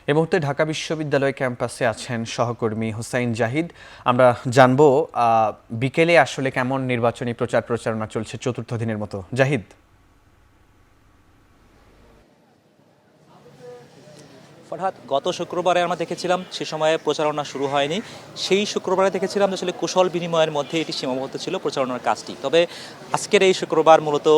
এই মুহূর্তে ঢাকা বিশ্ববিদ্যালয় ক্যাম্পাসে আছেন সহকর্মী হুসাইন জাহিদ। আমরা জানবো বিকেলে আসলে কেমন নির্বাচনী প্রচারণা চলছে চতুর্থ দিনের মতো। জাহিদ। ফরহাদ, গত শুক্রবারে আমরা দেখেছিলাম সে সময়ে প্রচারণা শুরু হয়নি। সেই শুক্রবারে দেখেছিলাম আসলে কুশল বিনিময়ের মধ্যে এটি সীমাবদ্ধ ছিল প্রচারণার কাজটি। তবে আজকের এই শুক্রবার মূলত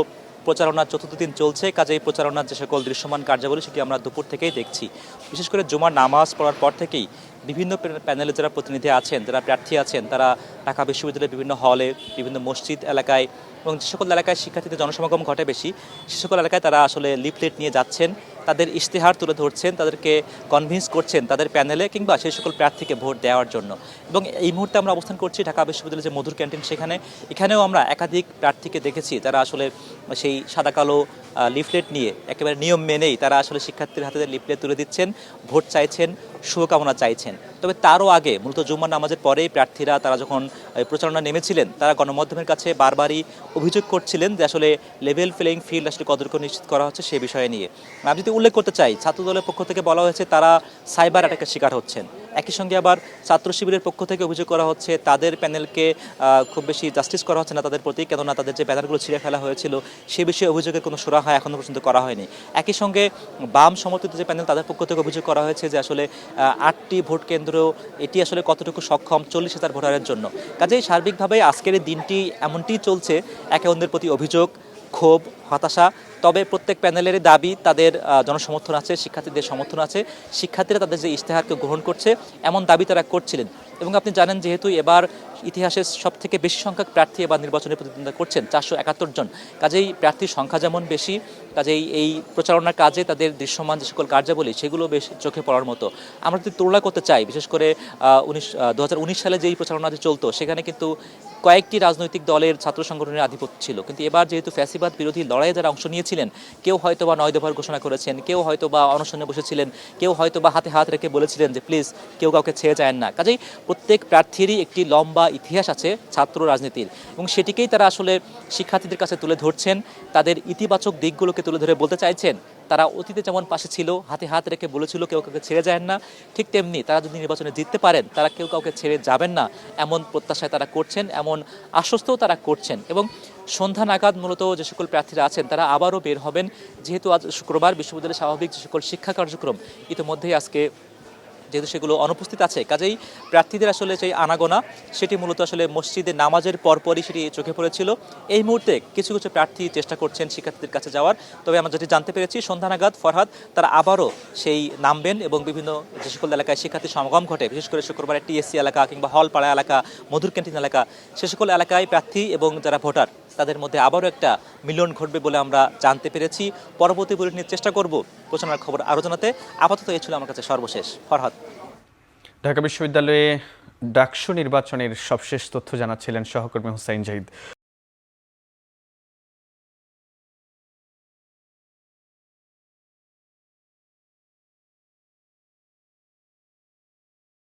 প্রচারণার চতুর্থ দিন চলছে, কাজেই প্রচারণার যে সকল দৃশ্যমান কার্যাবলী সেটি আমরা দুপুর থেকেই দেখছি। বিশেষ করে জুমার নামাজ পড়ার পর থেকেই বিভিন্ন প্যানেলে যারা প্রতিনিধি আছেন, যারা প্রার্থী আছেন, তারা ঢাকা বিশ্ববিদ্যালয়ের বিভিন্ন হলে, বিভিন্ন মসজিদ এলাকায় এবং যে সকল এলাকায় শিক্ষার্থীদের জনসমাগম ঘটে বেশি, সে সকল এলাকায় তারা আসলে লিফলেট নিয়ে যাচ্ছেন, তাদের ইশতেহার তুলে ধরছেন, তাদেরকে কনভিন্স করছেন তাদের প্যানেলে কিংবা সেই সকল প্রার্থীকে ভোট দেওয়ার জন্য। এবং এই মুহূর্তে আমরা অবস্থান করছি ঢাকা বিশ্ববিদ্যালয়ের যে মধুর ক্যান্টিন, এখানেও আমরা একাধিক প্রার্থীকে দেখেছি যারা আসলে সেই সাদা কালো লিফলেট নিয়ে একেবারে নিয়ম মেনেই তারা আসলে শিক্ষার্থীর হাতে লিফলেট তুলে দিচ্ছেন, ভোট চাইছেন, শুভকামনা চাইছেন। তবে তারও আগে মূলত জুম্মার নামাজের পরেই প্রার্থীরা তারা যখন প্রচারণা নেমেছিলেন, তারা গণমাধ্যমের কাছে বারবারই অভিযোগ করছিলেন যে আসলে লেভেল প্লেইং ফিল্ড আসলে কতটুকু নিশ্চিত করা হচ্ছে সে বিষয়ে নিয়ে। আমি যদি উল্লেখ করতে চাই, ছাত্রদলের পক্ষ থেকে বলা হয়েছে তারা সাইবার অ্যাটাকের শিকার হচ্ছেন। একই সঙ্গে আবার ছাত্র শিবিরের পক্ষ থেকে অভিযোগ করা হচ্ছে তাদের প্যানেলকে খুব বেশি জাস্টিস করা হচ্ছে না তাদের প্রতি, কেননা তাদের যে ব্যানারগুলো ছিঁড়ে ফেলা হয়েছিল সে বিষয়ে অভিযোগের কোনো সুরাহা এখনও পর্যন্ত করা হয়নি। একই সঙ্গে বাম সমর্থিত যে প্যানেল তাদের পক্ষ থেকে অভিযোগ করা হয়েছে যে আসলে 8টি ভোট কেন্দ্র এটি আসলে কতটুকু সক্ষম 40,000 ভোটারের জন্য। কাজেই সার্বিকভাবে আজকের এই দিনটি এমনটিই চলছে, একে অন্যের প্রতি অভিযোগ, ক্ষোভ, হতাশা। তবে প্রত্যেক প্যানেলেরই দাবি তাদের জনসমর্থন আছে, শিক্ষার্থীদের সমর্থন আছে, শিক্ষার্থীরা তাদের যে ইশতেহারকে গ্রহণ করছে এমন দাবি তারা করছিলেন। এবং আপনি জানেন যেহেতু এবার ইতিহাসের সবথেকে বেশি সংখ্যক প্রার্থী এবার নির্বাচনে প্রতিদ্বন্দ্বিতা করছেন 471 জন, কাজেই প্রার্থীর সংখ্যা যেমন বেশি, কাজেই এই প্রচারণার কাজে তাদের দৃশ্যমান যে সকল কার্যাবলী সেগুলো বেশ চোখে পড়ার মতো। আমরা যদি তুলনা করতে চাই, বিশেষ করে 2019 সালে যেই প্রচারণা চলতো সেখানে কিন্তু কয়েকটি রাজনৈতিক দলের ছাত্র সংগঠনের আধিপত্য ছিল, কিন্তু এবার যেহেতু ফ্যাসিবাদ বিরোধী লড়াইয়ে যারা অংশ নিয়েছিলেন, কেউ হয়তো বা 9 দফার ঘোষণা করেছেন, কেউ হয়তো বা অনশনে বসেছিলেন, কেউ হয়তো বা হাতে হাত রেখে বলেছিলেন যে প্লিজ কেউ কাউকে ছেড়ে যায় না। কাজেই প্রত্যেক প্রার্থীরই একটি লম্বা ইতিহাস আছে ছাত্র রাজনীতির, এবং সেটিকেই তারা আসলে শিক্ষার্থীদের কাছে তুলে ধরছেন, তাদের ইতিবাচক দিকগুলোকে তুলে ধরে বলতে চাইছেন তারা অতীতে যেমন পাশে ছিল, হাতে হাত রেখে বলেছিল কেউ কাউকে ছেড়ে যায় না, ঠিক তেমনি তারা যদি নির্বাচনে জিততে পারেন তারা কেউ কাউকে ছেড়ে যাবেন না, এমন প্রত্যাশায় তারা করছেন, এমন আশ্বস্তও তারা করছেন। এবং সন্ধ্যা নাগাদ মূলত যে সকল প্রার্থীরা আছেন তারা আবারও বের হবেন, যেহেতু আজ শুক্রবার বিশ্ববিদ্যালয়ের স্বাভাবিক যে সকল শিক্ষা কার্যক্রম ইতিমধ্যেই আজকে যেহেতু সেগুলো অনুপস্থিত আছে, কাজেই প্রার্থীদের আসলে যে আনাগোনা সেটি মূলত আসলে মসজিদে নামাজের পরপরই সেটি চোখে পড়েছিল। এই মুহূর্তে কিছু কিছু প্রার্থী চেষ্টা করছেন শিক্ষার্থীদের কাছে যাওয়ার, তবে আমরা যেটি জানতে পেরেছি সন্ধ্যা নাগাদ ফরহাদ তারা আবারও সেই নামবেন এবং বিভিন্ন যে সকল এলাকায় শিক্ষার্থীর সমাগম ঘটে, বিশেষ করে শুক্রবারে টিএসসি এলাকা কিংবা হলপাড়া এলাকা, মধুর ক্যান্টিন এলাকা, সে সকল এলাকায় প্রার্থী এবং যারা ভোটার তাদের মধ্যে আবারও একটা মিলন ঘটবে বলে আমরা জানতে পেরেছি। পরবর্তী বুলেটিনের চেষ্টা করব প্রচারণার খবর আরও জানাতে। আপাতত এই ছিল আমার কাছে সর্বশেষ। ফরহাদ। ঢাকা বিশ্ববিদ্যালয়ে ডাকসু নির্বাচনের সবশেষ তথ্য জানাচ্ছিলেন সহকর্মী হুসাইন জাহিদ।